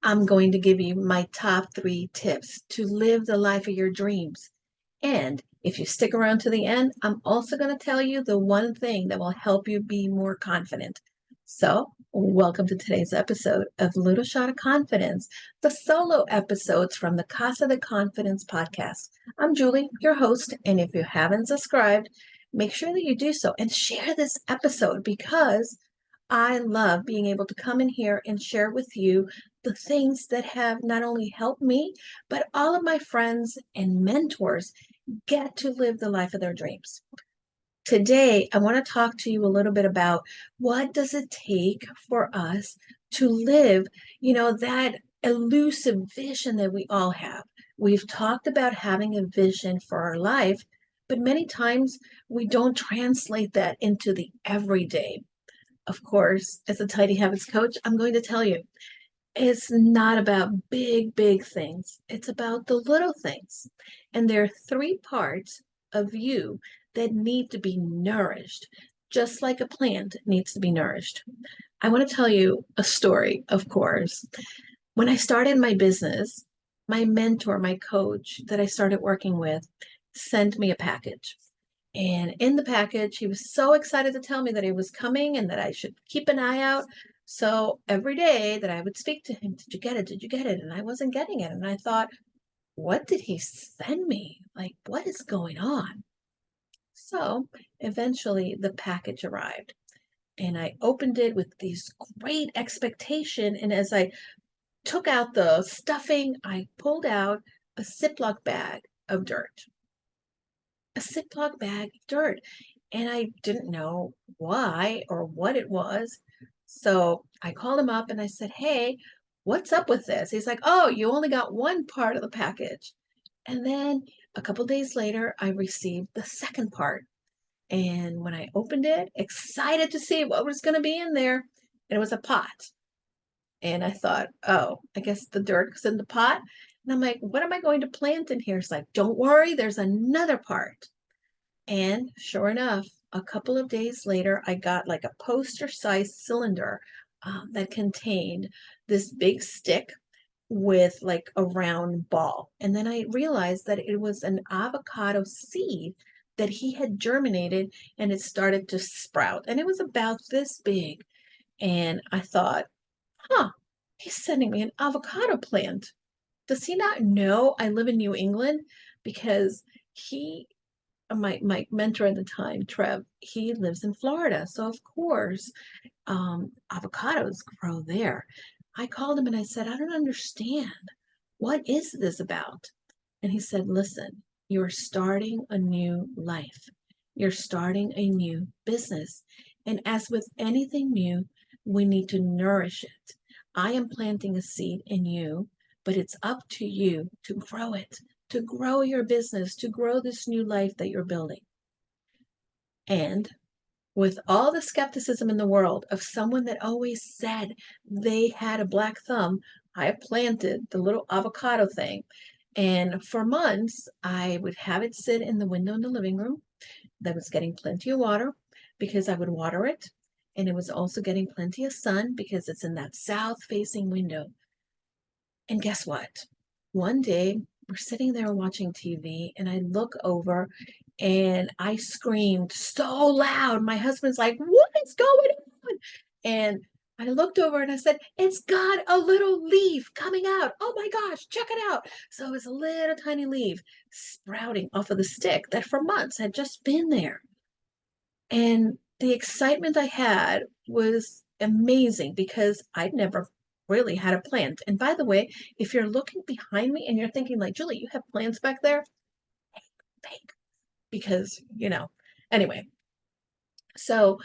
I'm going to give you my top 3 tips to live the life of your dreams. And if you stick around to the end, I'm also going to tell you the one thing that will help you be more confident. So, welcome to today's episode of Little Shot of Confidence, the solo episodes from the Casa De Confidence podcast. I'm Julie, your host, and if you haven't subscribed, make sure that you do so and share this episode because I love being able to come in here and share with you the things that have not only helped me, but all of my friends and mentors get to live the life of their dreams. Today, I want to talk to you a little bit about what does it take for us to live, that elusive vision that we all have. We've talked about having a vision for our life, but many times we don't translate that into the everyday. Of course, as a Tidy Habits coach, I'm going to tell you it's not about big, big things. It's about the little things. And there are 3 parts of you that need to be nourished, just like a plant needs to be nourished. I want to tell you a story, of course. When I started my business, my mentor, my coach that I started working with, sent me a package. And in the package, he was so excited to tell me that he was coming and that I should keep an eye out. So every day that I would speak to him, did you get it? Did you get it? And I wasn't getting it. And I thought, what did he send me? Like, what is going on? So eventually the package arrived and I opened it with these great expectation. And as I took out the stuffing, I pulled out a Ziploc bag of dirt, a Ziploc bag of dirt. And I didn't know why or what it was. So I called him up and I said, hey, what's up with this? He's like, oh, you only got one part of the package. And then a couple days later, I received the second part. And when I opened it, excited to see what was going to be in there, and it was a pot. And I thought, oh, I guess the dirt was in the pot. And I'm like, what am I going to plant in here? It's like, don't worry, there's another part. And sure enough, a couple of days later, I got like a poster-sized cylinder that contained this big stick with like a round ball. And then I realized that it was an avocado seed that he had germinated and it started to sprout. And it was about this big. And I thought, huh, he's sending me an avocado plant. Does he not know I live in New England? Because he my mentor at the time, Trev, he lives in Florida. So of course, avocados grow there. I called him and I said, I don't understand. What is this about? And he said, listen, you're starting a new life. You're starting a new business. And as with anything new, we need to nourish it. I am planting a seed in you, but it's up to you to grow it, to grow your business, to grow this new life that you're building. And with all the skepticism in the world of someone that always said they had a black thumb, I planted the little avocado thing. And for months, I would have it sit in the window in the living room that was getting plenty of water because I would water it. And it was also getting plenty of sun because it's in that south facing window. And guess what? One day, we're sitting there watching TV, and I look over and I screamed so loud. My husband's like, what is going on? And I looked over and I said, it's got a little leaf coming out. Oh my gosh, check it out. So it was a little tiny leaf sprouting off of the stick that for months had just been there. And the excitement I had was amazing because I'd never really had a plant. And by the way, if you're looking behind me and you're thinking like, Julie, you have plants back there, fake, because, anyway. So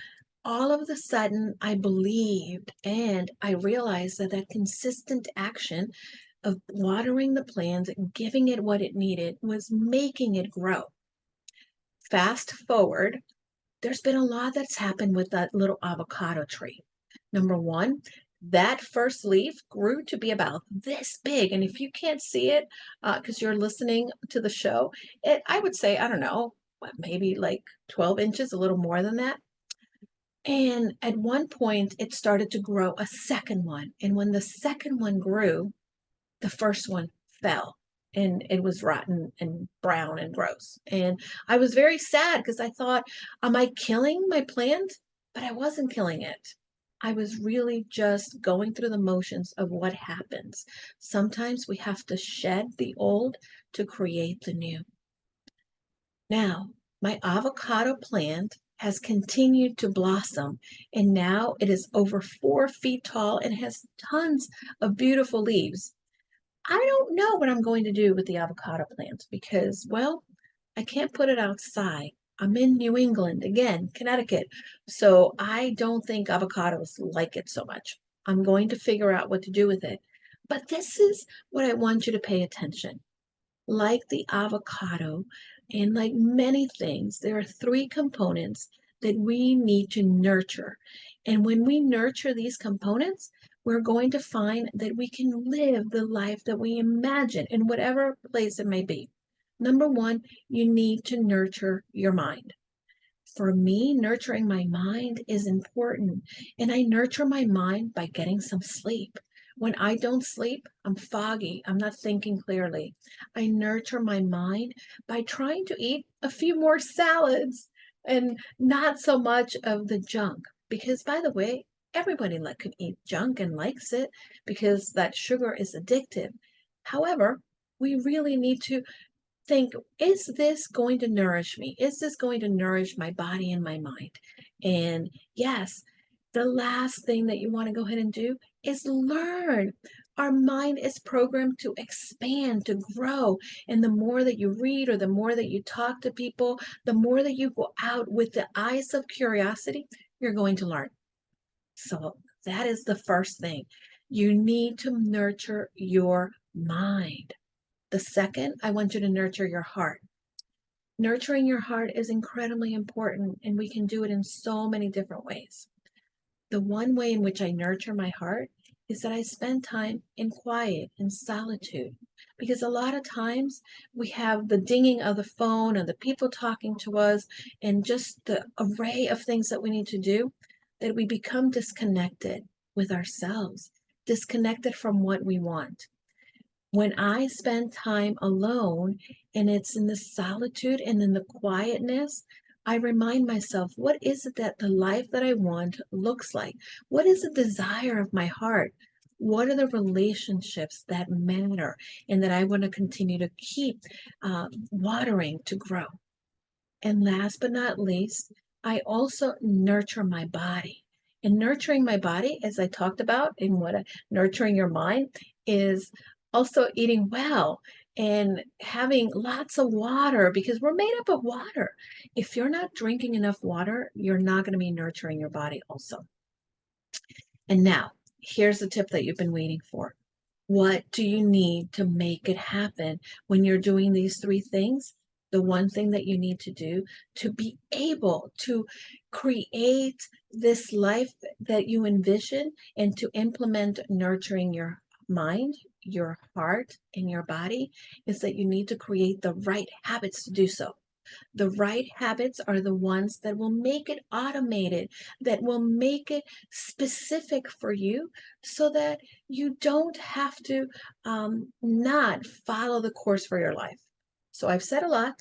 all of a sudden I believed and I realized that that consistent action of watering the plant, giving it what it needed was making it grow. Fast forward, there's been a lot that's happened with that little avocado tree. Number one, that first leaf grew to be about this big. And if you can't see it, because you're listening to the show, I would say, I don't know, maybe like 12 inches, a little more than that. And at one point, it started to grow a second one. And when the second one grew, the first one fell and it was rotten and brown and gross. And I was very sad because I thought, am I killing my plant? But I wasn't killing it. I was really just going through the motions of what happens. Sometimes we have to shed the old to create the new. Now, my avocado plant has continued to blossom, and now it is over 4 feet tall and has tons of beautiful leaves. I don't know what I'm going to do with the avocado plant because, well, I can't put it outside. I'm in New England, again, Connecticut, so I don't think avocados like it so much. I'm going to figure out what to do with it. But this is what I want you to pay attention. Like the avocado and like many things, there are three components that we need to nurture. And when we nurture these components, we're going to find that we can live the life that we imagine in whatever place it may be. Number one, you need to nurture your mind. For me, nurturing my mind is important, and I nurture my mind by getting some sleep. When I don't sleep, I'm foggy. I'm not thinking clearly. I nurture my mind by trying to eat a few more salads and not so much of the junk. Because, by the way, everybody can eat junk and likes it because that sugar is addictive. However, we really need to think, is this going to nourish me? Is this going to nourish my body and my mind? And yes, the last thing that you want to go ahead and do is learn. Our mind is programmed to expand, to grow. And the more that you read or the more that you talk to people, the more that you go out with the eyes of curiosity, you're going to learn. So that is the first thing. You need to nurture your mind. The second, I want you to nurture your heart. Nurturing your heart is incredibly important, and we can do it in so many different ways. The one way in which I nurture my heart is that I spend time in quiet, in solitude. Because a lot of times we have the dinging of the phone and the people talking to us and just the array of things that we need to do that we become disconnected with ourselves, disconnected from what we want. When I spend time alone and it's in the solitude and in the quietness, I remind myself, what is it that the life that I want looks like? What is the desire of my heart? What are the relationships that matter and that I want to continue to keep watering to grow? And last but not least, I also nurture my body. And nurturing my body, as I talked about in nurturing your mind, is also eating well and having lots of water because we're made up of water. If you're not drinking enough water, you're not going to be nurturing your body also. And now, here's the tip that you've been waiting for. What do you need to make it happen when you're doing these three things? The one thing that you need to do to be able to create this life that you envision and to implement nurturing your mind, your heart, and your body is that you need to create the right habits to do so. The right habits are the ones that will make it automated, that will make it specific for you so that you don't have to not follow the course for your life. So I've said a lot.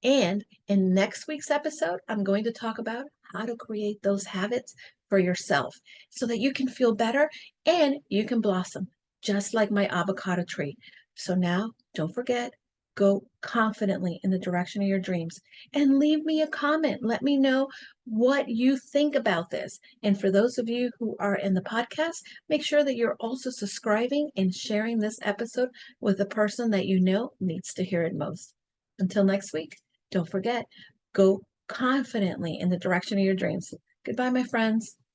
And in next week's episode, I'm going to talk about how to create those habits for yourself so that you can feel better and you can blossom just like my avocado tree. So now don't forget, go confidently in the direction of your dreams and leave me a comment. Let me know what you think about this. And for those of you who are in the podcast, make sure that you're also subscribing and sharing this episode with the person that you know needs to hear it most. Until next week, don't forget, go confidently in the direction of your dreams. Goodbye, my friends.